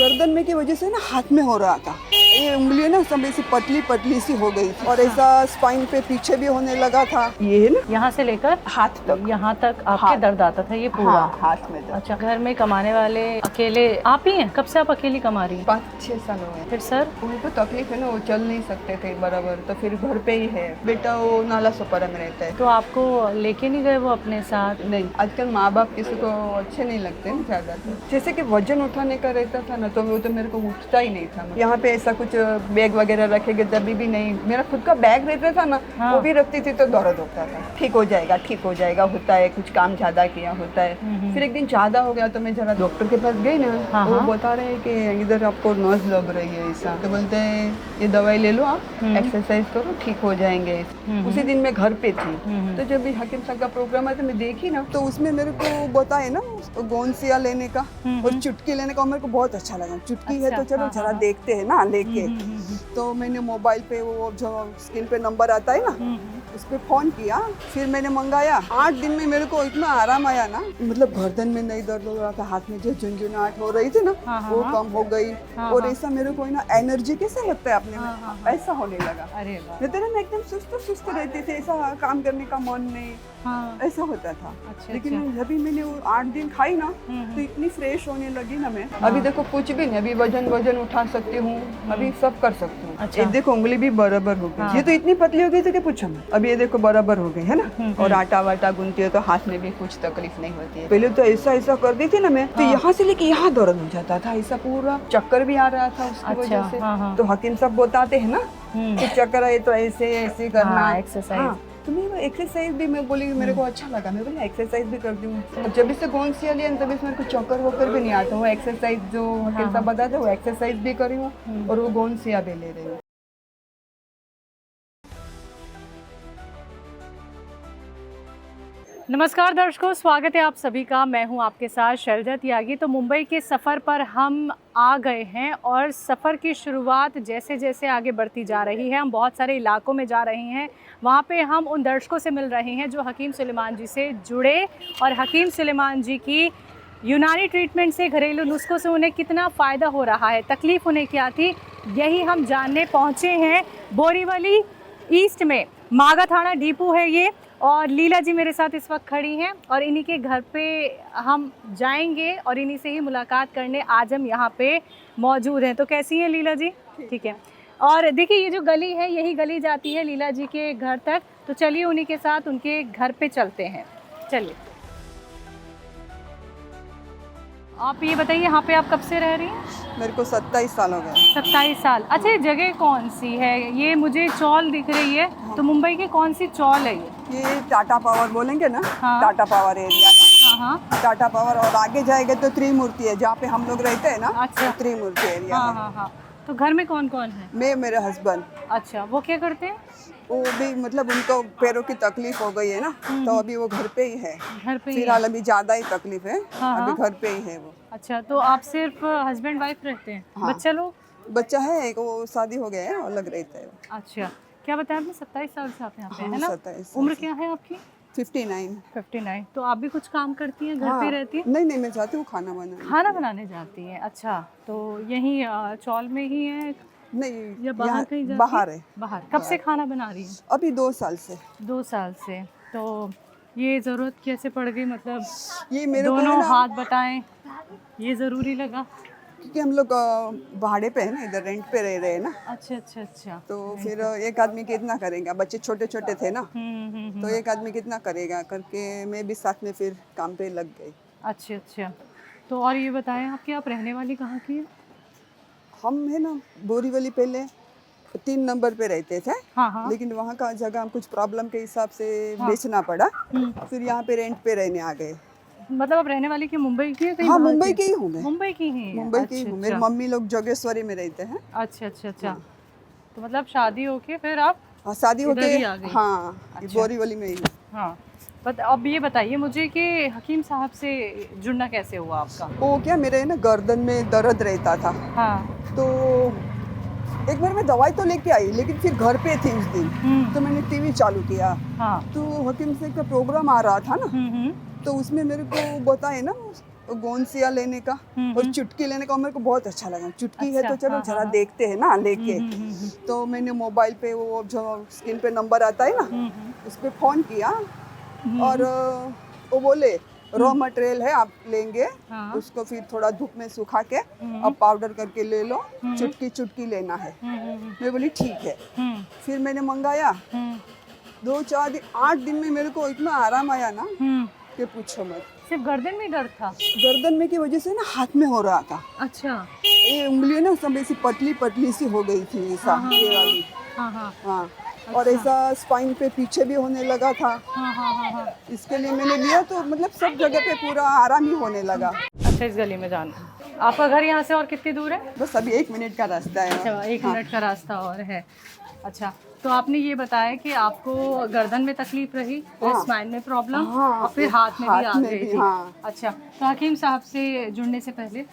गर्दन में की वजह से ना हाथ में हो रहा था, ये उंगली ना सब ऐसी पतली पतली सी हो गई और ऐसा स्पाइन पे पीछे भी होने लगा था। ये है ना यहाँ से लेकर हाथ तक, यहाँ तक आपके हाथ। दर्द आता था ये पूरा? हाँ, हाथ में दर्द। अच्छा, घर में कमाने वाले अकेले आप ही हैं? कब से आप अकेली कमा रही हैं? 5-6 साल हो गए। फिर सर? उनको तकलीफ है ना, वो चल नहीं सकते थे बराबर, तो फिर घर पे ही है। बेटा वो नाला सोपारा में रहता है। तो आपको लेके नहीं गए वो अपने साथ? नहीं, आजकल माँ बाप किसी को अच्छे नहीं लगते ना ज्यादा। तो जैसे कि वजन उठाने का रहता था ना, तो वो तो मेरे को उठता ही नहीं था। यहाँ पे ऐसा कुछ बैग वगैरह रखेंगे तभी भी नहीं, मेरा खुद का बैग रहता था ना, हाँ। वो भी रखती थी तो दर्द होता था। ठीक हो जाएगा, ठीक हो जाएगा, होता है, कुछ काम ज्यादा किया होता है। फिर एक दिन ज्यादा हो गया तो मैं जरा डॉक्टर के पास गई ना, हाँ, वो हाँ। बता रहे हैं कि इधर आपको नस लग रही है ऐसा, तो बोलते हैं ये दवाई ले लो, आप एक्सरसाइज करो, ठीक हो जाएंगे। उसी दिन मैं घर पे थी, तो जब भी हकीम साहब का प्रोग्राम है तो मैं देखी ना, तो उसमें मेरे को बताए ना गोंसिया लेने का और चुटकी लेने का, मेरे को बहुत अच्छा लगा। चुटकी है तो चलो जरा देखते हैं ना लेके। तो मैंने मोबाइल पे वो जो स्क्रीन पे नंबर आता है ना, उस पर फोन किया, फिर मैंने मंगाया। 8 दिन में मेरे को इतना आराम आया ना, मतलब गर्दन में नहीं दर्द हो रहा था, हाथ में जो झुनझुनाहट हो रही थी ना वो कम हो गई। और ऐसा मेरे को ना एनर्जी कैसे लगता है अपने में, ऐसा होने लगा। अरे वाह। रहते ना, मैं एकदम सुस्त रहती थी, ऐसा काम करने का मन नहीं, हाँ। ऐसा होता था। अच्छा, लेकिन जब भी मैंने वो 8 दिन खाई ना, तो इतनी फ्रेश होने लगी ना मैं। अभी देखो कुछ भी नहीं, अभी वजन उठा सकती हूँ, अभी सब कर सकती हूँ। अच्छा। ये देखो उंगली भी बराबर हो गई। ये तो इतनी पतली हो गई थी कि पूछो मत, अभी ये देखो बराबर हो गई है ना। और आटा वाटा गूंथती है तो हाथ में भी कुछ तकलीफ नहीं होती है। पहले तो ऐसा कर दी थी ना मैं, तो यहाँ से लेके यहाँ दर्द हो जाता था, ऐसा पूरा चक्कर भी आ रहा था उसकी वजह से। तो हकीम साहब बताते हैं ना कि चक्कर आए तो ऐसे करना, एक्सरसाइज। तो मैं एक्सरसाइज भी, मैं बोली मेरे को अच्छा लगा, मैं बोली एक्सरसाइज भी करती हूँ। जब इससे गोंसिया लिया तभी से मेरे को चक्कर वक्कर भी नहीं आता। वो एक्सरसाइज जो हकीम साहब बताते वो एक्सरसाइज भी करी हूँ और वो गोंसिया भी ले रही हूँ। नमस्कार दर्शकों, स्वागत है आप सभी का। मैं हूं आपके साथ शैलजा त्यागी। तो मुंबई के सफ़र पर हम आ गए हैं और सफ़र की शुरुआत जैसे जैसे आगे बढ़ती जा रही है, हम बहुत सारे इलाकों में जा रहे हैं। वहां पे हम उन दर्शकों से मिल रहे हैं जो हकीम सुलेमान जी से जुड़े और हकीम सुलेमान जी की यूनानी ट्रीटमेंट से, घरेलू नुस्खों से उन्हें कितना फ़ायदा हो रहा है, तकलीफ़ उन्हें क्या थी, यही हम जानने पहुँचे हैं। बोरीवली ईस्ट में मागा थाना डीपू है ये, और लीला जी मेरे साथ इस वक्त खड़ी हैं और इन्हीं के घर पे हम जाएंगे और इन्हीं से ही मुलाकात करने आज हम यहाँ पे मौजूद हैं। तो कैसी हैं लीला जी? ठीक है। और देखिए ये जो गली है, यही गली जाती है लीला जी के घर तक, तो चलिए उन्हीं के साथ उनके घर पे चलते हैं। चलिए। आप ये बताइए, यहाँ पे आप कब से रह रही हैं? मेरे को 27 साल हो गए। 27 साल। अच्छा, ये जगह कौन सी है? ये मुझे चौल दिख रही है, तो मुंबई की कौन सी चौल है ये टाटा पावर बोलेंगे ना। हाँ। टाटा पावर एरिया है। हाँ। टाटा पावर, और आगे जाएंगे तो त्रिमूर्ति है, जहाँ पे हम लोग रहते हैं ना। अच्छा। त्रिमूर्ति एरिया है। हाँ। तो घर में कौन कौन है? मैं, मेरे हस्बैंड। अच्छा, वो क्या करते हैं? वो भी मतलब उनको पैरों की तकलीफ हो गई है ना, तो अभी वो घर पे ही है। घर पे ही फिलहाल अभी ज्यादा ही तकलीफ है। हाँ। अभी घर पे ही है वो। अच्छा, तो आप सिर्फ हस्बैंड वाइफ रहते हैं? हाँ। बच्चा लोग? बच्चा है एक, वो शादी हो गया है, अलग रहता है वो। अच्छा, क्या बताया आपने? 27 साल से आप यहाँ पे हाँ, है ना? 27 साल उम्र से। क्या है आपकी? 59। 59। तो आप भी कुछ काम करती हैं, घर हाँ। पे रहती हैं? नहीं, मैं चाहती हूँ खाना बनाने। खाना बनाने जाती हैं? अच्छा, तो यहीं चौल में ही है नहीं, या बाहर कहीं जाती? बाहर है। बाहर। कब से खाना बना रही हैं? अभी 2 साल से। 2 साल से। तो ये ज़रूरत कैसे पड़ गई, मतलब ये मेरे को दोनों ना, हाथ बटाएं, ये ज़रूरी लगा? क्योंकि हम लोग भाड़े पे है ना, इधर रेंट पे रह रहे हैं ना, अच्छा। तो फिर एक आदमी कितना करेगा, बच्चे छोटे छोटे थे ना, तो एक आदमी कितना करेगा करके मैं भी साथ में फिर काम पे लग गई। अच्छा। तो और ये बताएं आपकी, आप रहने वाली कहाँ की है? हम है ना बोरीवली, पहले 3 नंबर पे रहते थे। हाँ। लेकिन वहाँ का जगह हम कुछ प्रॉब्लम के हिसाब से बेचना पड़ा, फिर यहाँ पे रेंट पे रहने आ गए। मतलब आप रहने वाली की मुंबई की है कहीं? हाँ, बाहर मुंबई की ही हूँ मैं। मुंबई की ही है? मुंबई की हूँ। मेरी मम्मी लोग जोगेश्वरी में रहते हैं। अच्छा। तो मतलब शादी होके फिर आप हाँ, शादी इधर ही होके। आ गई? हाँ, बोरीवली में ही हूँ। हाँ। अब ये बताइए मुझे कि हकीम साहब से जुड़ना कैसे हुआ आपका? वो क्या, मेरे ना गर्दन में दर्द रहता था। हाँ। तो एक बार मैं दवाई तो लेके आई, लेकिन फिर घर पे थी उस दिन, तो मैंने टीवी चालू किया। हाँ। तो हकीम से का प्रोग्राम आ रहा था ना, हम्म। तो उसमें मेरे को बताए ना गोंसिया लेने का और चुटकी लेने का मेरे को बहुत अच्छा लगा। चुटकी है तो चलो जरा देखते हैं ना लेके। तो मैंने मोबाइल पे वो जो स्क्रीन पे नंबर आता है ना उस पर फ़ोन किया और वो बोले रॉ मटेरियल है आप लेंगे, उसको फिर थोड़ा धूप में सुखा के अब पाउडर करके ले लो, चुटकी चुटकी लेना है। मैं बोली ठीक है। फिर मैंने मंगाया, 2-4 दिन 8 दिन में मेरे को इतना आराम आया ना कि पूछो मत। सिर्फ गर्दन में दर्द था? गर्दन में की वजह से ना हाथ में हो रहा था। अच्छा। ये उंगली ना सब ऐसी पतली पतली सी हो गई थी ऐसा, ये वाली। हाँ। और ऐसा स्पाइन पे पीछे भी होने लगा था। इसके लिए मैंने लिया तो मतलब सब जगह पे पूरा आराम ही होने लगा। अच्छा, इस गली में जाना। आपका घर यहाँ से और कितनी दूर है? बस अभी 1 मिनट का रास्ता है। अच्छा, 1 मिनट का रास्ता और है। अच्छा, तो आपने ये बताया कि आपको गर्दन में तकलीफ रही, स्पाइन में प्रॉब्लम और फिर हाथ में भी आ गई थी। अच्छा, तो हकीम साहब से जुड़ने से पहले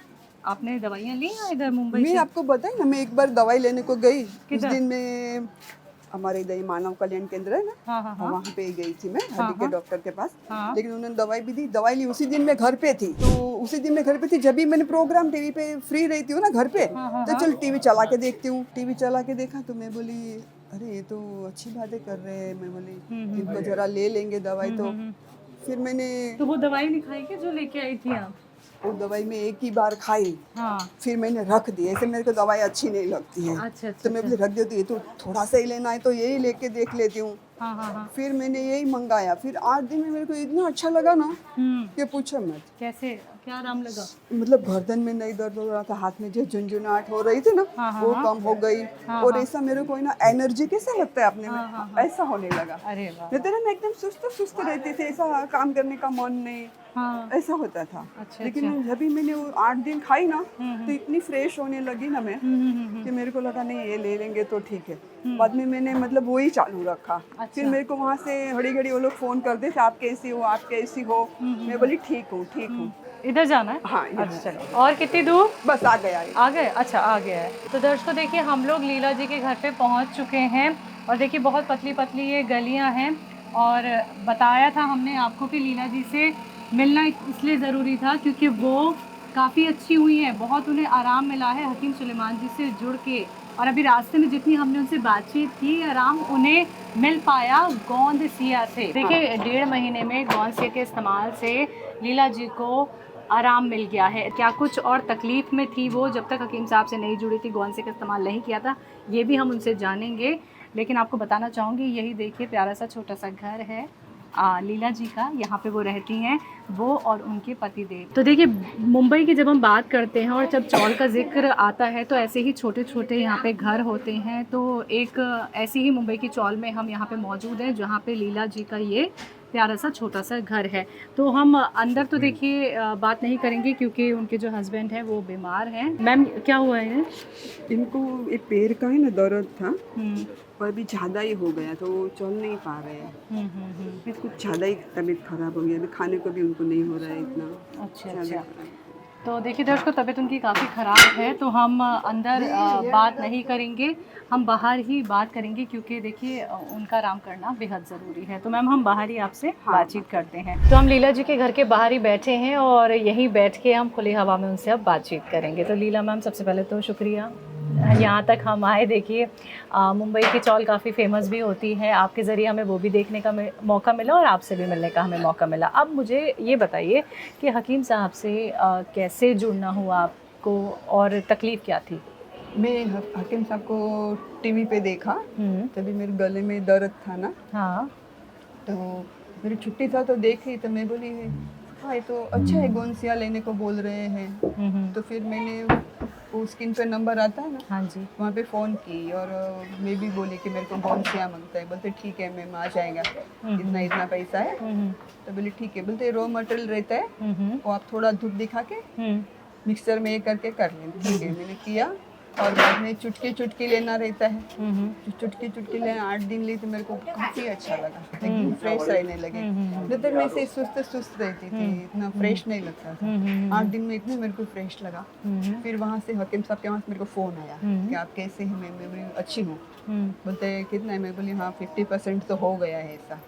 आपने दवाइयाँ ली या इधर मुंबई मैं से? आपको बताई ना, मैं एक बार दवाई लेने को गई। उस दिन में हमारे इधर मानव कल्याण केंद्र है ना, वहाँ पे गई थी मैं हड्डी के डॉक्टर के पास। लेकिन उन्होंने दवाई भी दी, दवाई ली। उसी दिन मैं घर पे थी, तो उसी दिन मैं घर पे थी। जब भी मैंने प्रोग्राम टीवी पे फ्री रहती हूँ ना घर पे, तो चल टीवी चला के देखती हूँ। टीवी चला के देखा तो मैं बोली अरे ये तो अच्छी बातें कर रहे हैं। मैं बोली इनको जरा ले लेंगे दवाई। तो फिर मैंने तो वो दवाई नहीं खाई क्या जो लेके आई थी आप? वो दवाई मैं एक ही बार खाई, फिर मैंने रख दी। ऐसे मेरे को दवाई अच्छी नहीं लगती है। अच्छा, तो मैं बोली रख देती, ये तो थोड़ा सा ही लेना है तो यही लेके देख लेती हूँ। फिर मैंने यही मंगाया। फिर 8 दिन में मेरे को इतना अच्छा लगा ना कि पूछो मत। कैसे, क्या आराम लगा? मतलब गर्दन में नहीं दर्द हो रहा था, हाथ में जो झुनझुनाहट हो रही थी ना वो कम हो गई। और ऐसा मेरे को ना एनर्जी कैसे लगता है अपने में, ऐसा होने लगा। अरे वाह। नहीं तो ना मैं एकदम सुस्त सुस्त रहती थी, ऐसा काम करने का मन नहीं, ऐसा होता था। अच्छा, लेकिन जब भी मैंने वो 8 दिन खाई ना तो इतनी फ्रेश होने लगी ना मैं कि मेरे को लगा नहीं ये ले लेंगे तो ठीक है। बाद में मैंने मतलब वही चालू रखा। फिर मेरे को वहाँ से घड़ी घड़ी वो लोग फोन करते थे, आप कैसी हो, आप कैसी हो। मैं बोली ठीक हूँ ठीक हूँ। इधर जाना है? हाँ। अच्छा, चलो। और कितनी दूर? बस आ गया। आ गए? अच्छा, आ गया है। तो दर्शकों देखिए, हम लोग लीला जी के घर पे पहुंच चुके हैं और देखिए बहुत पतली पतली ये गलियां हैं। और बताया था हमने आपको कि लीला जी से मिलना इसलिए ज़रूरी था क्योंकि वो काफ़ी अच्छी हुई हैं, बहुत उन्हें आराम मिला है हकीम सुलेमान जी से जुड़ के। और अभी रास्ते में जितनी हमने उनसे बातचीत की, आराम उन्हें मिल पाया गोंदसिया से। देखिए 1.5 महीने में गोंदसिया के इस्तेमाल से लीला जी को आराम मिल गया है। क्या कुछ और तकलीफ़ में थी वो जब तक हकीम साहब से नहीं जुड़ी थी, गोंदसिया का इस्तेमाल नहीं किया था, ये भी हम उनसे जानेंगे। लेकिन आपको बताना चाहूँगी, यही देखिए प्यारा सा छोटा सा घर है लीला जी का, यहाँ पे वो रहती हैं, वो और उनके पतिदेव। तो देखिए मुंबई की जब हम बात करते हैं और जब चौल का जिक्र आता है तो ऐसे ही छोटे छोटे यहाँ पे घर होते हैं। तो एक ऐसी ही मुंबई की चौल में हम यहाँ पे मौजूद हैं जहाँ पे लीला जी का ये प्यारा सा छोटा सा घर है। तो हम अंदर तो देखिए बात नहीं करेंगे क्योंकि उनके जो हस्बैंड हैं वो बीमार हैं। मैम क्या हुआ है? इनको एक पैर का है ना दर्द था पर अभी ज़्यादा ही हो गया, तो वो चल नहीं पा रहे हैं। फिर कुछ ज़्यादा ही तबीयत खराब हो गया, अभी खाने को भी उनको नहीं हो रहा है इतना। अच्छा। तो देखिए दर्शकों, तबीयत उनकी काफ़ी ख़राब है, तो हम अंदर बात नहीं करेंगे, हम बाहर ही बात करेंगे क्योंकि देखिए उनका आराम करना बेहद ज़रूरी है। तो मैम हम बाहर ही आपसे बातचीत करते हैं। तो हम लीला जी के घर के बाहर ही बैठे हैं और यहीं बैठ के हम खुली हवा में उनसे अब बातचीत करेंगे। तो लीला मैम, सबसे पहले तो शुक्रिया यहाँ तक हम आए। देखिए मुंबई की चौल काफ़ी फेमस भी होती है, आपके ज़रिए हमें वो भी देखने का मौका मिला और आपसे भी मिलने का हमें मौका मिला। अब मुझे ये बताइए कि हकीम साहब से कैसे जुड़ना हुआ आपको और तकलीफ़ क्या थी? मैं हकीम साहब को टीवी पे देखा, तभी मेरे गले में दर्द था ना। तो मेरी छुट्टी था तो देखी, तो मैं बोली हाँ ये तो अच्छा है, गोंसिया लेने को बोल रहे हैं। तो फिर मैंने वो स्क्रीन पे नंबर आता है ना, हाँ जी, वहाँ पे फ़ोन की और मैं भी बोली कि मेरे को गोंसिया मांगता है। बोलते ठीक है मैम आ जाएगा, इतना इतना पैसा है। तो बोली ठीक है। बोलते रॉ मटेरियल रहता है वो आप थोड़ा धूप दिखा के मिक्सर में ये करके कर लें। ठीक है, मैंने किया। और बाद में चुटकी चुटकी लेना रहता है, चुटकी चुटकी लेना 8 दिन ली तो मेरे को काफ़ी अच्छा लगा, एकदम फ्रेश रहने लगे। नहीं तो मैं ऐसे सुस्त सुस्त रहती थी, इतना फ्रेश नहीं लगता था। 8 दिन में इतने मेरे को फ्रेश लगा। फिर वहाँ से हकीम साहब के वहाँ से मेरे को फ़ोन आया कि आप कैसे हैं। मैं बोली अच्छी हूँ। बोलते हैं कितना है? मैं बोली हाँ 50% तो हो गया है ऐसा।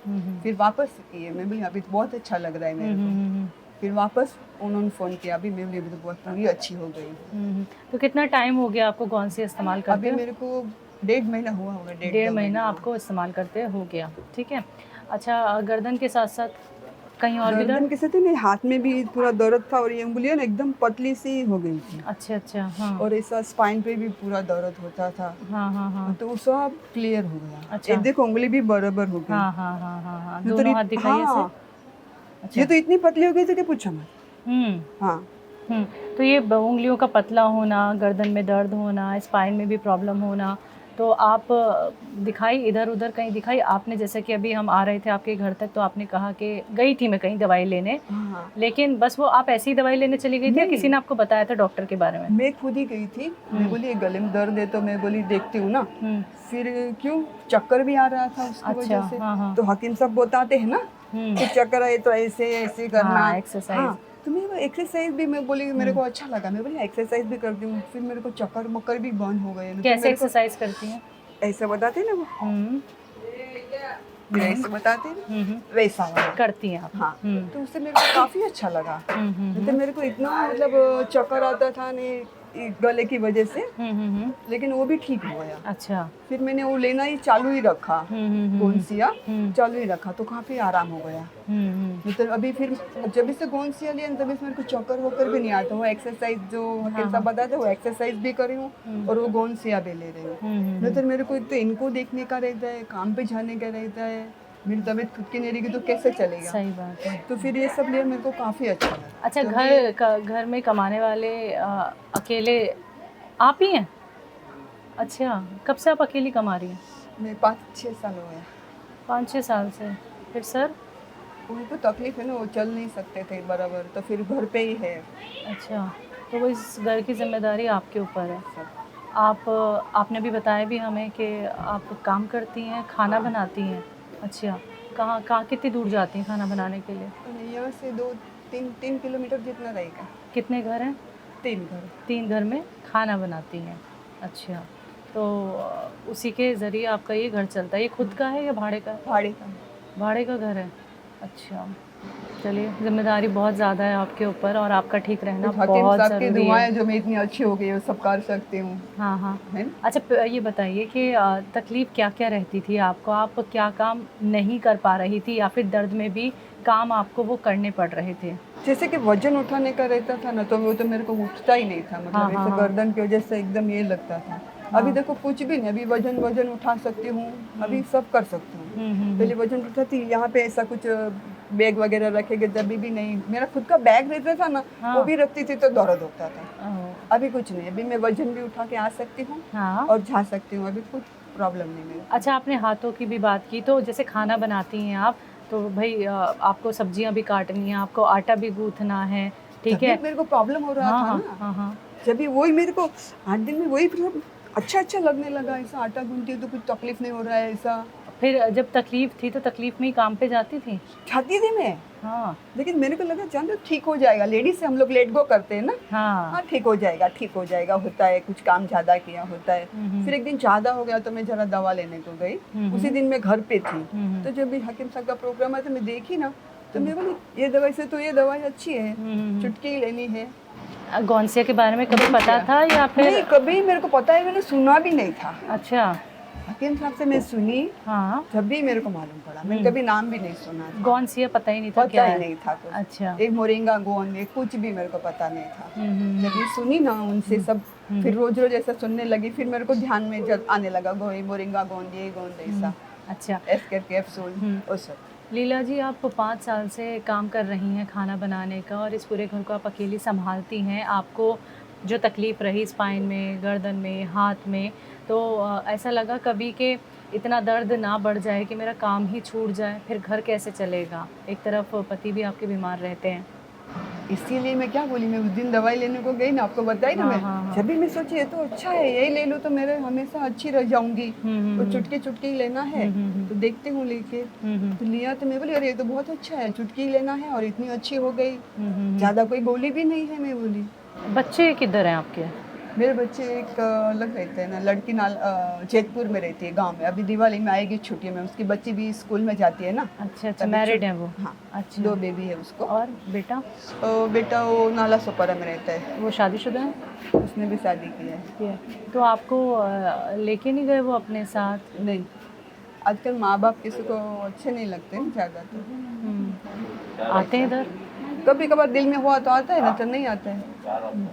फिर वापस किए, मैं बोली अभी बहुत अच्छा लग रहा है मेरे को। फिर वापस उन्होंने फ़ोन किया, अभी मेरी भी तो बहुत पूरी अच्छी हो गई। तो कितना टाइम हो गया आपको गौनसी इस्तेमाल करते अभी हुए? मेरे को 1.5 महीना हुआ होगा, 1.5 2 महीना महीना। आपको इस्तेमाल करते हो गया, ठीक है। अच्छा, गर्दन के साथ-साथ कहीं और भी गर्दन दर्द? के साथ मेरे हाथ में भी पूरा दर्द था और ये उंगलियां ना एकदम पतली सी हो गई थी अच्छा, अच्छा, हाँ। और ऐसा स्पाइन पे भी पूरा दर्द होता था। हाँ, हाँ, हाँ। तो वो सब क्लियर हो गया। अच्छा। ये देखो उंगली भी बराबर हो गई। हाँ, हाँ, हाँ, हाँ, हाँ। ये तो दोनों हाथ दिखाइए ऐसे। हाँ, अच्छा। ये तो इतनी पतली हो गई थी कि पूछो मत। हुँ, हाँ, हुँ। तो ये उंगलियों का पतला होना, गर्दन में दर्द होना, स्पाइन में भी प्रॉब्लम होना, तो आप दिखाई इधर-उधर कहीं दिखाई आपने? जैसे कि अभी हम आ रहे थे आपके घर तक तो आपने कहा कि गई थी मैं कहीं दवाई लेने, हाँ। लेकिन बस वो आप ऐसी ही दवाई लेने चली गई थी या किसी नहीं, ने आपको बताया था डॉक्टर के बारे में? मैं खुद ही गई थी। मैं बोली ये गले में दर्द है तो मैं बोली देखती हूँ ना। हुँ। फिर क्यों चक्कर भी आ रहा था उसकी अच्छा, वजह से। हाँ, हाँ। तो हकीम साहब बताते हैं ना हुँ। कि चक्कर आए तो ऐसे ऐसे करना। हाँ, एक्सरसाइज़। हाँ, तो मैं वो एक्सरसाइज भी मैं बोली मेरे को अच्छा लगा। मैं बोली एक्सरसाइज भी करती हूँ। फिर मेरे को चक्कर मक्कर भी बंद हो गए। तो कैसे मेरे को एक्सरसाइज़ करती हैं? ऐसे बताते ना वो, हुँ। ऐसे बताते हैं हुँ, हुँ। वैसा वाला। करती हैं आप? हाँ, हुँ। तो उससे मेरे को काफ़ी अच्छा लगा। हुँ, हुँ, नहीं तो हुँ। मेरे को इतना मतलब चक्कर आता था नहीं गले की वजह से, हुँ, हुँ, हुँ। लेकिन वो भी ठीक हो गया। अच्छा। फिर मैंने वो लेना ही चालू ही रखा, हुँ, हुँ, हुँ, गोंसिया हुँ। चालू ही रखा तो काफ़ी आराम हो गया। हुँ, हुँ। मतलब अभी फिर जब से गोंसिया लिया तभी से मेरे को चक्कर वक्कर भी नहीं आता। वो एक्सरसाइज जो हकीम हाँ, साहब हाँ। बताते वो एक्सरसाइज भी कर रही हूँ हुँ। और वो गोंसिया भी ले रही हूँ। हुँ, हुँ, नहीं हुँ। तो मेरे को एक तो इनको देखने का रहता है, काम पे जाने का रहता है, मेरी तबीयत खुद की नहीं रहेगी तो कैसे चलेगा। सही बात है। तो फिर ये सब लिया मेरे को काफ़ी अच्छा लगा। अच्छा, तो मैं घर में कमाने वाले अकेले आप ही हैं? अच्छा, कब से आप अकेली कमा रही हैं? मैं 5-6 साल हो गया। 5-6 साल से। फिर सर? उनको तकलीफ है ना, वो चल नहीं सकते थे बराबर, तो फिर घर पे ही है अच्छा, तो वो इस घर की ज़िम्मेदारी आपके ऊपर है। सब। आपने भी बताया भी हमें कि आप काम करती हैं, खाना बनाती हैं। अच्छा, कहाँ कितनी दूर जाती हैं खाना बनाने के लिए? और यहाँ से 2-3 किलोमीटर जितना रहेगा। कितने घर हैं? 3 घर। 3 घर में खाना बनाती हैं। अच्छा, तो उसी के ज़रिए आपका ये घर चलता है। ये खुद का है या भाड़े का है? भाड़े का। भाड़े का घर है। अच्छा, चलिए ज़िम्मेदारी बहुत ज़्यादा है आपके ऊपर और आपका ठीक रहना कुछ हकीम बहुत साहब की ज़रूरी है। दुआएं जो मैं इतनी अच्छी हो गई वो सब कर सकती हूँ, हाँ, हाँ। है ना। अच्छा, ये बताइए कि तकलीफ़ क्या-क्या रहती थी आपको? आप क्या काम नहीं कर पा रही थी या फिर दर्द में भी काम आपको वो करने पड़ रहे थे? जैसे कि वजन उठाने का रहता था ना तो वो तो मेरे को उठता ही नहीं था, हाँ, मतलब हाँ, ऐसे हाँ। गर्दन की वजह से एकदम ये लगता था। अभी देखो कुछ भी नहीं, अभी वजन वजन उठा सकती हूँ, अभी सब कर सकती हूँ। हुँ, हुँ, पहले वजन उठाती यहाँ पे ऐसा कुछ बैग वगैरह रखेंगे जब भी नहीं, मेरा खुद का बैग रहता था ना वो हाँ। भी रखती थी तो दर्द होता था। ओह! अभी कुछ नहीं, अभी मैं वजन भी उठा के आ सकती हूँ हाँ। और जा सकती हूँ, अभी कुछ प्रॉब्लम नहीं मेरे को। अच्छा, आपने हाथों की भी बात की, तो जैसे खाना बनाती हैं आप, तो भई आपको सब्जियाँ भी काटनी हैं, आपको आटा भी गूँथना है, ठीक तभी है? मेरे को प्रॉब्लम हो रहा हाँ, था हाँ, ना, हाँ, हाँ। जब भी वही मेरे को 8 दिन में वही मतलब अच्छा लगने लगा, ऐसा आटा गूंथती हूँ तो कुछ तकलीफ नहीं हो रहा है ऐसा। फिर जब तकलीफ़ थी, तो तकलीफ़ में ही काम पे जाती थीं? छाती थी मैं, हाँ, लेकिन मेरे को लगा जान दो ठीक हो जाएगा, लेडीज से हम लोग लेट गो करते हैं ना। हाँ। हाँ ठीक हो जाएगा, ठीक हो जाएगा, होता है कुछ काम ज़्यादा किया होता है। फिर एक दिन ज़्यादा हो गया तो मैं ज़रा दवा लेने को गई, उसी दिन मैं घर पे थी। तो जब भी हकीम साहब का प्रोग्राम आया तो मैं देखी ना, तो मैं बोली ये दवाई से तो ये दवाई अच्छी है, चुटकी ही लेनी है। गौनसिया के बारे में कभी पता था या नहीं फिर? कभी मेरे को पता है, मैंने सुना भी नहीं था। अच्छा, हकीम साहब से मैं सुनी हाँ। जब भी मेरे को मालूम पड़ा, मैंने कभी नाम भी नहीं सुना था, गौनसिया पता ही नहीं था पता क्या ही है? नहीं था कुछ। अच्छा। एक मोरिंगा गोंद ये कुछ भी मेरे को पता नहीं था। जब ये सुनी ना उनसे सब, फिर रोज रोज ऐसा सुनने लगी, फिर मेरे को ध्यान में जब आने लगा मोरिंगा गोंद ये गोंद ऐसा अच्छा। एस्केप कैप्सूल वो सब। लीला जी, आप 5 साल से काम कर रही हैं खाना बनाने का और इस पूरे घर को आप अकेली सँभालती हैं। आपको जो तकलीफ़ रही स्पाइन में, गर्दन में, हाथ में, तो ऐसा लगा कभी कि इतना दर्द ना बढ़ जाए कि मेरा काम ही छूट जाए, फिर घर कैसे चलेगा? एक तरफ पति भी आपके बीमार रहते हैं। इसीलिए मैं क्या बोली, मैं उस दिन दवाई लेने को गई ना, आपको बताई ना हाँ, मैं, हाँ, हाँ। जब भी मैं सोची ये तो अच्छा है यही ले लूँ तो मेरे हमेशा अच्छी रह जाऊंगी, तो चुटकी चुटकी लेना है तो देखती हूँ लेके, तो लिया तो मैं बोली अरे ये तो बहुत अच्छा है, चुटकी लेना है और इतनी अच्छी हो गई, ज़्यादा कोई गोली भी नहीं है। मैं बोली बच्चे किधर हैं आपके? मेरे बच्चे एक अलग रहते हैं ना, लड़की जैतपुर में रहती है गांव में, अभी दिवाली में आएगी छुट्टी में, उसकी बच्ची भी स्कूल में जाती है ना। अच्छा अच्छा, तभी मैरिड है वो? हाँ, अच्छा। 2 बेबी है उसको। और बेटा? बेटा वो नाला सोपारा में रहता है, वो शादीशुदा है? उसने भी शादी की है। ये तो आपको लेके नहीं गए वो अपने साथ? नहीं, आजकल माँ बाप किसी को अच्छे नहीं लगते हैं ज़्यादा, तो आते हैं इधर? कभी कभार दिल में हुआ तो आता है ना, तो नहीं आता है।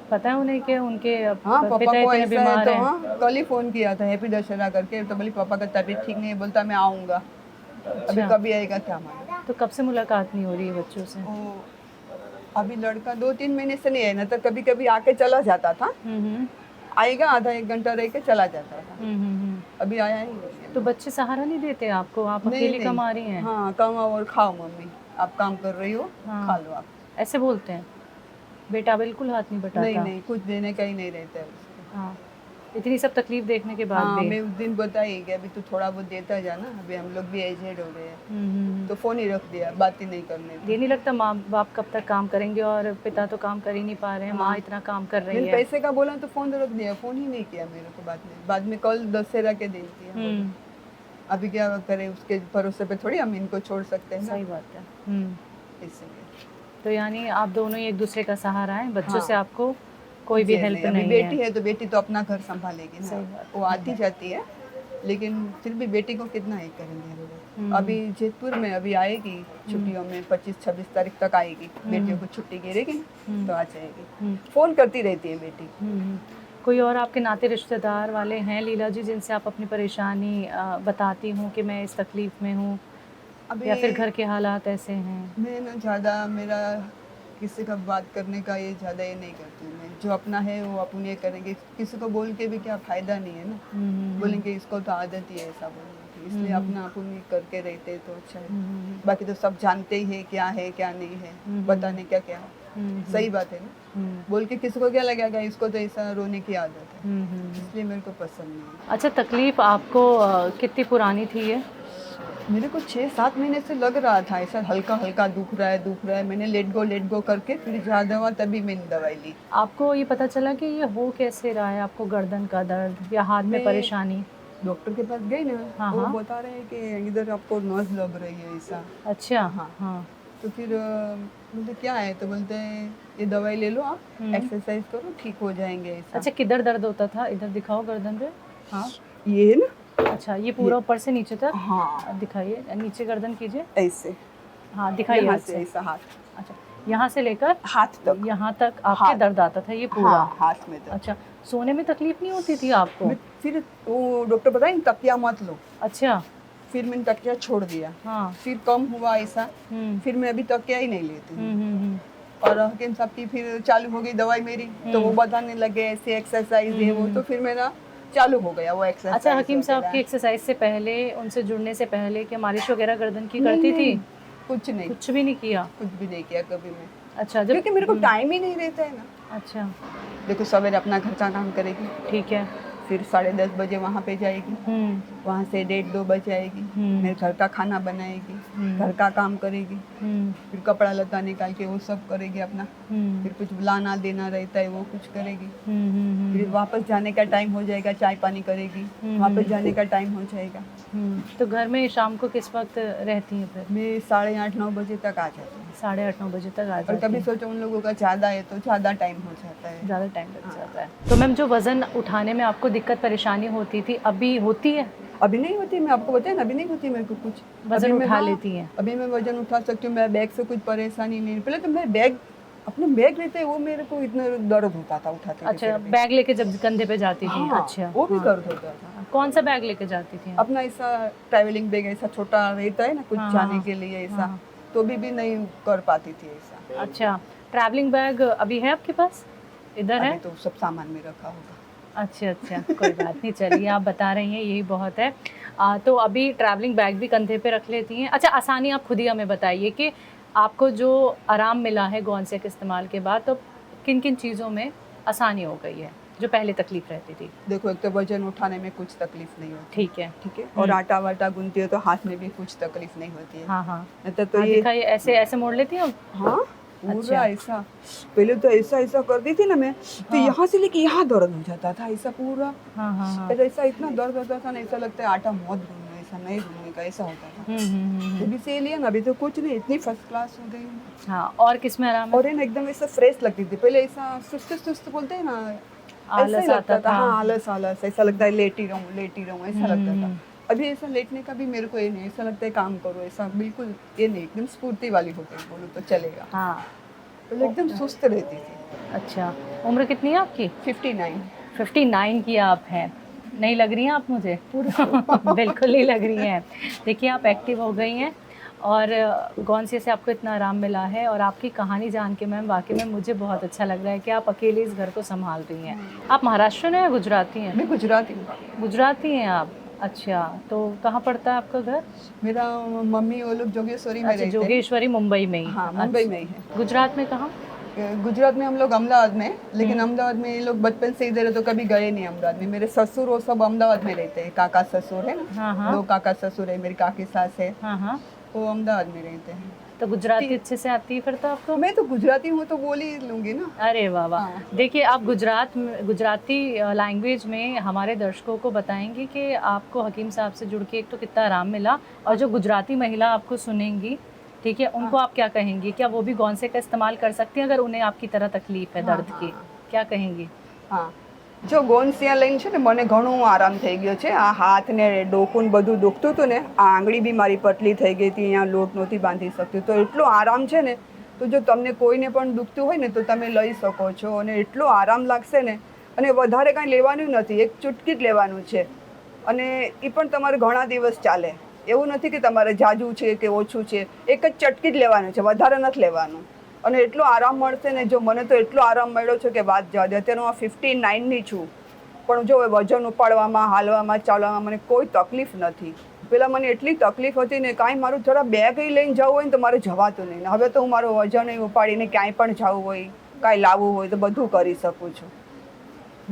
पता है उन्हें कि उनके हाँ, पापा पिता को इतने ऐसा है बीमार तो हैं? हाँ, कल ही फोन किया था हैप्पी दशहरा करके, तो बोली पापा का तबीयत ठीक नहीं है, बोलता मैं आऊँगा। अभी अच्छा। कभी आएगा क्या मालूम। तो कब से मुलाकात नहीं हो रही है बच्चों से? वो अभी लड़का 2-3 महीने से नहीं है ना, तो कभी कभी आके चला जाता था, हम्म आएगा आधा 1 घंटा रह के चला जाता था। हम्म। अभी आया ही नहीं है। तो बच्चे सहारा नहीं देते आपको? आप नहीं, अकेली नहीं। कमा रही हैं? हाँ, कमाओ और खाओ मम्मी, आप काम कर रही हो, हाँ। खा लो आप। ऐसे बोलते हैं? बेटा बिल्कुल हाथ नहीं बटाता? नहीं नहीं, कुछ देने का ही नहीं रहता है उसको। हाँ, इतनी सब तकलीफ देखने के बाद हाँ, भी? मैं उस दिन बताई कि अभी तू थोड़ा बहुत देता जाना, अभी हम लोग भी एजेड हो गए हैं। तो फोन ही रख दिया, बात ही नहीं करने दी। ये नहीं लगता माँ बाप कब तक काम करेंगे और पिता तो काम कर ही नहीं पा रहे हैं, माँ इतना काम कर रही मैंने है। पैसे का बोला तो फोन रख दिया, फोन ही नहीं किया मेरे को बाद में कल दशहरा के दिन किया। अभी क्या करे, उसके भरोसे पे थोड़ी हम इनको छोड़ सकते हैं ना, सही बात है। इसलिए। तो यानी आप दोनों ही एक दूसरे का सहारा हैं, बच्चों हाँ। से आपको कोई भी जी, हेल्प अभी नहीं बेटी है? है तो बेटी तो अपना घर संभालेगी सही ना, बात वो आती जाती है, लेकिन फिर भी बेटी को कितना ही करेंगे हम लोग। अभी जयपुर में अभी आएगी छुट्टियों में, 25-26 तारीख तक आएगी, बेटियों को छुट्टी गिरेगी ना, तो आ जाएगी। फोन करती रहती है बेटी। कोई और आपके नाते रिश्तेदार वाले हैं लीला जी जिनसे आप अपनी परेशानी बताती हूँ कि मैं इस तकलीफ में हूँ, अभी या फिर घर के हालात ऐसे हैं? मैं ना ज़्यादा, मेरा किसी का बात करने का ये ज़्यादा ये नहीं करती हूँ मैं, जो अपना है वो अपन ये करेंगे, किसी को बोल के भी क्या फ़ायदा नहीं है ना। बोलेंगे इसको तो आदत ही है ऐसा बोलने की, इसलिए अपना अपन ही करके रहते तो अच्छा है। बाकी तो सब जानते ही है क्या नहीं है, बताने क्या क्या है। सही बात है ना, बोल के किसी को क्या लगेगा, इसको तो ऐसा रोने की आदत है, इसलिए मेरे को पसंद नहीं है। अच्छा, तकलीफ आपको कितनी पुरानी थी ये? मेरे को 6-7 महीने से लग रहा था ऐसा, हल्का हल्का दुख रहा है। मैंने लेट गो करके फिर ज़्यादा हुआ, तभी मैंने दवाई ली। आपको ये पता चला कि ये हो कैसे रहा है? आपको गर्दन का दर्द या हाथ में परेशानी? डॉक्टर के पास गई ना, हाँ, वो हाँ। बता रहे हैं कि इधर आपको नस लग रही है ऐसा। अच्छा। हाँ। हाँ। तो फिर बोलते क्या है, तो बोलते हैं ये दवाई ले लो आप, एक्सरसाइज करो, ठीक हो जाएंगे ऐसा। अच्छा, किधर दर्द होता था? इधर दिखाओ गर्दन पे। हाँ, ये ना, अच्छा, ये पूरा ऊपर से नीचे तक? हाँ, दिखाइए, नीचे गर्दन कीजिए। ऐसे। हाँ, दिखाइए यहाँ हाथ से से। ऐसा हाथ, अच्छा, यहाँ से लेकर हाथ तक। यहाँ तक आपके हाथ। दर्द आता था ये पूरा? हाँ, हाथ में तक। अच्छा, सोने में तकलीफ नहीं होती थी आपको? फिर वो डॉक्टर बताए तकिया मत लो। अच्छा। फिर मैंने तकिया छोड़ दिया। हाँ। फिर कम हुआ ऐसा, फिर मैं अभी तकिया ही नहीं लेती हूँ। और हकीम साहब की फिर चालू हो गई दवाई मेरी, तो वो बताने लगे ऐसे एक्सरसाइज है वो, तो फिर मेरा चालू हो गया वो एक्सरसाइज। अच्छा, हकीम साहब की एक्सरसाइज से पहले, उनसे जुड़ने से पहले क्या मालिश वगैरह गर्दन की करती थी? कुछ नहीं, कुछ भी नहीं किया? कुछ भी नहीं किया कभी मैं। अच्छा, जब क्योंकि मेरे को टाइम ही नहीं रहता है ना। अच्छा, देखो सवेरे अपना घर का काम करेगी, ठीक है। फिर 10:30 बजे वहाँ पे जाएगी, वहाँ से 1:30-2 बजे आएगी, मेरे घर का खाना बनाएगी, घर का काम करेगी, फिर कपड़ा लता निकाल के वो सब करेगी अपना, फिर कुछ लाना देना रहता है वो कुछ करेगी, फिर वापस जाने का टाइम हो जाएगा, चाय पानी करेगी, वापस जाने का टाइम हो जाएगा। तो घर में शाम को किस वक्त रहती हैं फिर? मैं 8:30-9 बजे तक आ जाती हूँ। 8:30-9 बजे तक आ और जाती कभी हैं? सोचो उन लोगों का ज़्यादा है तो ज़्यादा टाइम हो जाता है। ज़्यादा टाइम लग जाता है। तो मैम, जो वज़न उठाने में आपको दिक्कत परेशानी होती थी, अभी होती है? अभी नहीं होती, मैं आपको बताया ना, अभी नहीं होती मेरे को कुछ। वज़न अभी मैं, उठा लेती हैं? अभी मैं वजन उठा सकती हूँ, मैं बैग से कुछ परेशानी नहीं। पहले तो मैं बैग, अपने बैग रहते वो मेरे को इतना दर्द होता था उठाते। अच्छा, बैग लेके जब कंधे पे जाती थी? हाँ, अच्छा, वो भी दर्द होता था। कौन सा बैग लेके जाती थी? अपना ऐसा ट्रैवलिंग बैग ऐसा छोटा रहता है ना, कुछ जाने के लिए ऐसा, तो भी नहीं कर पाती थी ऐसा। अच्छा, ट्रैवलिंग बैग अभी है आपके पास? इधर है? अभी तो सब सामान में रखा होगा। अच्छा अच्छा, कोई बात नहीं, चलिए आप बता रही हैं यही बहुत है। तो अभी ट्रैवलिंग बैग भी कंधे पे रख लेती हैं। अच्छा, आसानी आप खुद ही हमें बताइए कि आपको जो आराम मिला है गॉन्सेक इस्तेमाल के बाद, तो किन किन चीज़ों में आसानी हो गई है जो पहले तकलीफ रहती थी? देखो, एक तो वजन उठाने में कुछ तकलीफ नहीं होती, ठीक है, ठीक है, और आटा वाटा गूंथती हो तो हाथ में भी कुछ तकलीफ नहीं होती है। हाँ हाँ, तो ये दिखाइए, ऐसे ऐसे मोड़ लेती हूँ। हाँ, पूरा अच्छा। ऐसा, पहले तो ऐसा ऐसा कर दी थी ना मैं, तो हाँ। यहाँ से लेके यहाँ दर्द हो जाता था ऐसा पूरा। हाँ हाँ हाँ। पहले ऐसा इतना दर्द होता था ना, ऐसा लगता है आटा मत गूंदना, ऐसा नहीं गूंदने का, ऐसा होता था। अभी से लिया ना, अभी तो कुछ नहीं, इतनी फर्स्ट क्लास हो गई हूँ। हाँ, और किस में आराम है? और ये ना एकदम ऐसा फ्रेश लगती थी, पहले ऐसा सुस्त सुस्त बोलते हैं ना, ऐसा आलस ही लगता आता था। था। हाँ, आलस आलस, ऐसा लगता है लेटी रहूं ऐसा लगता था। अभी ऐसा लेटने का भी मेरे को ये नहीं, ऐसा लगता है काम करो, ऐसा बिल्कुल ये नहीं, एकदम स्फूर्ति वाली हो गई बोलो तो चलेगा। हाँ। पहले एकदम सुस्त रहती थी। अच्छा, उम्र कितनी है आपकी? 59। 59 की आप हैं। नहीं लग रही हैं आप मुझे? बिल्कुल नहीं लग रही हैं। देखिए, आप एक्टिव हो गई हैं और गौनसिया से आपको इतना आराम मिला है, और आपकी कहानी जान के मैम वाकई में मुझे बहुत अच्छा लग रहा है कि आप अकेले इस घर को संभाल रही हैं। आप महाराष्ट्र हैं या गुजराती हैं? मैं गुजराती हूँ। गुजराती हैं आप? अच्छा, तो कहाँ पड़ता है आपका घर? मेरा मम्मी वो लोग जोगेश्वरी में अच्छा, रहते हैं। जोगेश्वरी मुंबई में ही? हाँ, मुंबई में ही है। गुजरात में कहाँ? गुजरात में हम लोग अहमदाबाद में, लेकिन अहमदाबाद में ये लोग बचपन से इधर है तो कभी गए नहीं अहमदाबाद में। मेरे ससुर वो सब अहमदाबाद में रहते हैं, काका ससुर है हाँ, ना, हाँ। 2 काका ससुर है, मेरी काकी सास है, हाँ हाँ। वो अहमदाबाद में रहते हैं। तो गुजराती अच्छे से आती है फिर तो आपको? मैं तो गुजराती हूँ तो बोल ही लूंगी ना। अरे वाह वाह। हाँ। देखिए, आप गुजराती लैंग्वेज में हमारे दर्शकों को बताएंगे कि आपको हकीम साहब से जुड़ के एक तो कितना आराम मिला, और जो गुजराती महिला आपको सुनेंगी, ठीक है, उनको आप क्या कहेंगी? क्या वो भी गौनसे का इस्तेमाल कर सकती हैं अगर उन्हें आपकी तरह तकलीफ है दर्द की? क्या कहेंगी? હા, જો ગોનસિયા લઈને છે ને મને ઘણું આરામ થઈ ગયો છે। આ હાથ ને ડોકું ને બધું દુખતું હતું ને, આ આંગળી બી મારી પતલી થઈ ગઈ હતી, અહીંયા લોટ નહોતી બાંધી શકતી, તો એટલો આરામ છે ને, તો જો તમને કોઈને પણ દુખતું હોય ને તો તમે લઈ શકો છો, અને એટલો આરામ લાગશે ને, અને વધારે કાંઈ લેવાનું નથી, એક ચૂટકી જ લેવાનું છે, અને એ પણ તમારે ઘણા દિવસ ચાલે, એવું નથી કે તમારે જાજુ છે કે ઓછું છે, એક જ ચટકી જ લેવાનું છે, વધારે નથી લેવાનું, અને એટલો આરામ મળશે ને, જો મને તો એટલો આરામ મળ્યો છે કે વાત જવા દે। અત્યારે હું 59ની છું, પણ જો વજન ઉપાડવામાં, હાલવામાં, ચાલવામાં મને કોઈ તકલીફ નથી। પહેલાં મને એટલી તકલીફ હતી ને, કાંઈ મારું જરા બેગ લઈને જવું હોય ને તો મારે જવાતું નહીં, ને હવે તો હું મારું વજન ઉપાડીને ક્યાંય પણ જવું હોય, કાંઈ લાવવું હોય તો બધું કરી શકું છું।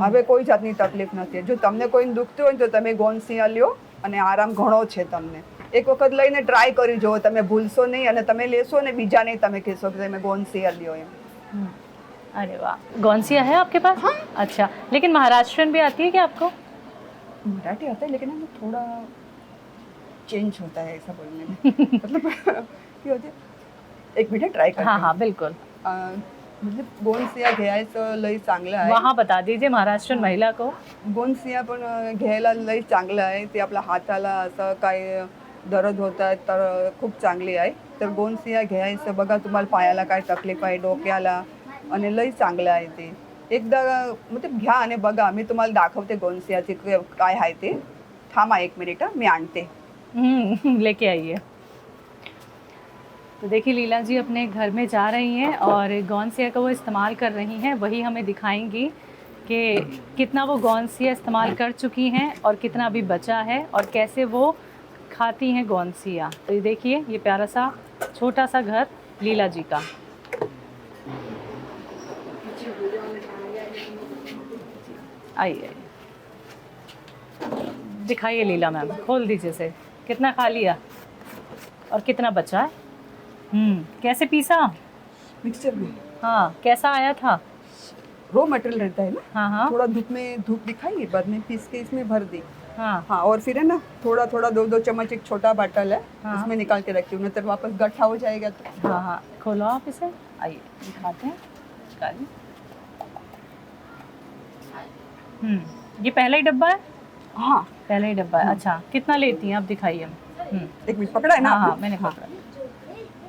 હવે કોઈ જાતની તકલીફ નથી। જો તમને કોઈને દુખતું હોય ને તો તમે ગોનસિયા લ્યો, અને આરામ ઘણો છે તમને। એક વખત લઈને ટ્રાય કરી જુઓ, તમે ભૂલશો નહીં, અને તમે લેશો ને બીજાને તમે કહેશો કે તમે ગોનસિયા લ્યો એમ। अरे वाह, गौनसिया है आपके पास? हाँ। अच्छा, लेकिन महाराष्ट्रन भी आती है क्या आपको? मराठी आता है लेकिन हमें थोड़ा चेंज होता है ऐसा बोलने में। मतलब क्या होते, एक मिनट ट्राई करते हाँ हैं। हाँ बिल्कुल। मतलब गोनसिया घ्यायचं लई चांगलं आहे। वहाँ बता दीजिए महाराष्ट्रन महिला को। गोनसिया पण घ्यायला लई चांगलं आहे, ते आपल्या हाताला असं काय दर्द होत आहे तर खूप चांगली आहे। तर गोनसिया घ्यायचं बघा, तुम्हाला पायाला काय तकलीफ आहे, डोक्याला, आणि लई चांगलं आहे ते। एकदा मतलब घ्या आणि बघा, मी तुम्हाला दाखवते गोनसियाचे काय आहे ते। थांबा 1 मिनिट, मी आणते। लेके आइए। तो देखिए, लीला जी अपने घर में जा रही हैं और गौनसिया का वो इस्तेमाल कर रही हैं, वही हमें दिखाएंगी कि कितना वो गौनसिया इस्तेमाल कर चुकी हैं और कितना अभी बचा है, और कैसे वो खाती हैं गौनसिया। तो ये देखिए, ये प्यारा सा छोटा सा घर लीला जी का। आइए, दिखाइए लीला मैम, खोल दीजिए से, कितना खा लिया और कितना बचा है? कैसे पीसा? मिक्सचर में। हाँ, कैसा आया था? रॉ मटेरियल रहता है ना, हाँ हाँ थोड़ा धूप में धूप दिखाई, बाद में पीस के इसमें भर दी। हाँ हाँ, और फिर है ना थोड़ा थोड़ा 2-2 चम्मच, एक छोटा बाटल है, हाँ। उसमें निकाल के रखी हूँ, नहीं तो वापस गट्ठा हो जाएगा तो। हाँ हाँ, खोलो आप इसे, आइए दिखाते हैं। निकालिए। ये पहला ही डब्बा है? हाँ, पहला ही डब्बा है। अच्छा, कितना लेती हैं आप, दिखाइए। 1 मिनट पकड़ा है ना हाँ हाँ, आपने? मैंने पकड़ा।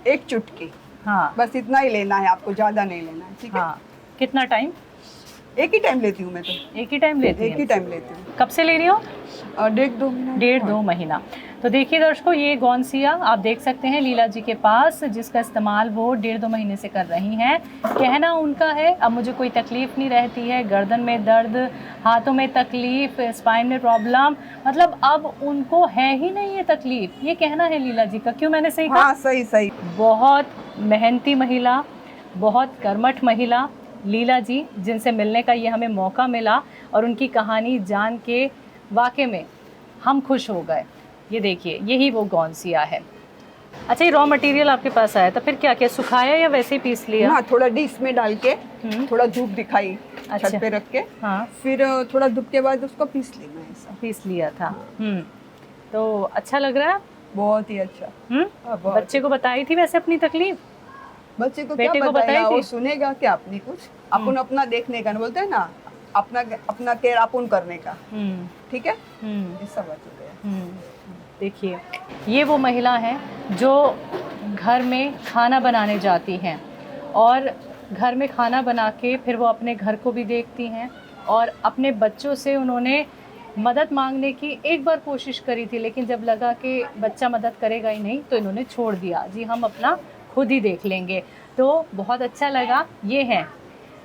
एक चुटकी, हाँ बस इतना ही लेना है आपको, ज़्यादा नहीं लेना है, ठीक है? हाँ। कितना टाइम? एक ही टाइम लेती हूँ मैं तो, एक ही टाइम लेती एक ही हैं? टाइम लेती हूँ। कब से ले रही हो? 1.5-2 महीना। 1.5-2 महीना। तो देखिए दर्शकों, ये गौनसिया आप देख सकते हैं लीला जी के पास, जिसका इस्तेमाल वो 1.5-2 महीने से कर रही हैं। कहना उनका है, अब मुझे कोई तकलीफ़ नहीं रहती है, गर्दन में दर्द, हाथों में तकलीफ़, स्पाइन में प्रॉब्लम, मतलब अब उनको है ही नहीं ये तकलीफ़, ये कहना है लीला जी का। क्यों मैंने सही कहा? हाँ, सही सही। बहुत मेहनती महिला, बहुत कर्मठ महिला लीला जी, जिनसे मिलने का ये हमें मौका मिला, और उनकी कहानी जान के वाकई में हम खुश हो गए। ये देखिए, यही वो गौनसिया है। अच्छा, ये रॉ मटेरियल आपके पास आया था, फिर क्या किया, सुखाया या वैसे ही पीस लिया? हाँ, थोड़ा डिश में डाल के थोड़ा धूप दिखाई अच्छा। छत पे रख के, हाँ, फिर थोड़ा धूप के बाद उसको पीस लेना है ऐसा। पीस लिया था। तो अच्छा लग रहा है? बहुत ही अच्छा। हाँ, बहुत। बच्चे को बताई थी वैसे अपनी तकलीफ? बच्चे को क्या बेटे को बताया, बताई थी? वो सुनेगा क्या अपनी कुछ, अपन अपना देखने का, बोलते हैं ना, अपना अपना केयर अपन करने का। ठीक है, ये सब बात हो गया। देखिए, ये वो महिला है जो घर में खाना बनाने जाती हैं और घर में खाना बना के फिर वो अपने घर को भी देखती हैं, और अपने बच्चों से उन्होंने मदद मांगने की एक बार कोशिश करी थी, लेकिन जब लगा कि बच्चा मदद करेगा ही नहीं तो इन्होंने छोड़ दिया, जी हम अपना खुद ही देख लेंगे। तो बहुत अच्छा लगा। ये हैं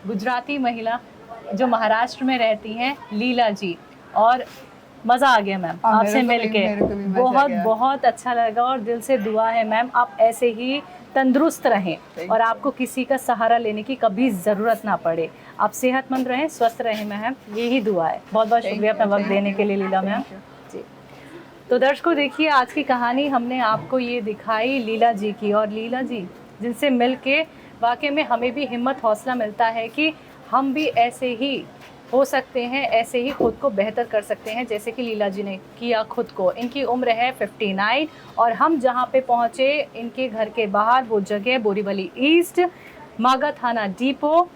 गुजराती महिला जो महाराष्ट्र में रहती हैं, लीला जी, और मज़ा आ गया मैम हाँ, आपसे मेरे को भी मज़ा आ बहुत गया। बहुत अच्छा लगा, और दिल से दुआ है मैम आप ऐसे ही तंदुरुस्त रहें और आपको किसी का सहारा लेने की कभी ज़रूरत ना पड़े। आप सेहतमंद रहें, स्वस्थ रहें मैम, यही दुआ है। बहुत बहुत शुक्रिया अपना वक्त देने के लिए लीला मैम जी। तो दर्शकों देखिए, आज की कहानी हमने आपको ये दिखाई लीला जी की, और लीला जी जिनसे मिल के वाकई में हमें भी हिम्मत हौसला मिलता है कि हम भी ऐसे ही हो सकते हैं, ऐसे ही खुद को बेहतर कर सकते हैं जैसे कि लीला जी ने किया खुद को। इनकी उम्र है 59, और हम जहाँ पे पहुँचे इनके घर के बाहर वो जगह बोरीवली ईस्ट, मागा थाना डिपो,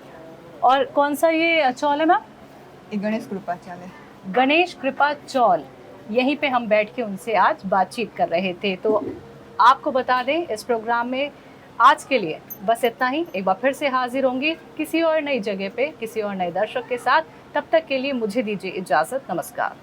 और कौन सा ये चौल है मैम? ये गणेश कृपा चले, गणेश कृपा चौल। यहीं पे हम बैठ के उनसे आज बातचीत कर रहे थे। तो आपको बता दें, इस प्रोग्राम में आज के लिए बस इतना ही। एक बार फिर से हाजिर होंगी किसी और नई जगह पे, किसी और नए दर्शक के साथ। तब तक के लिए मुझे दीजिए इजाज़त। नमस्कार।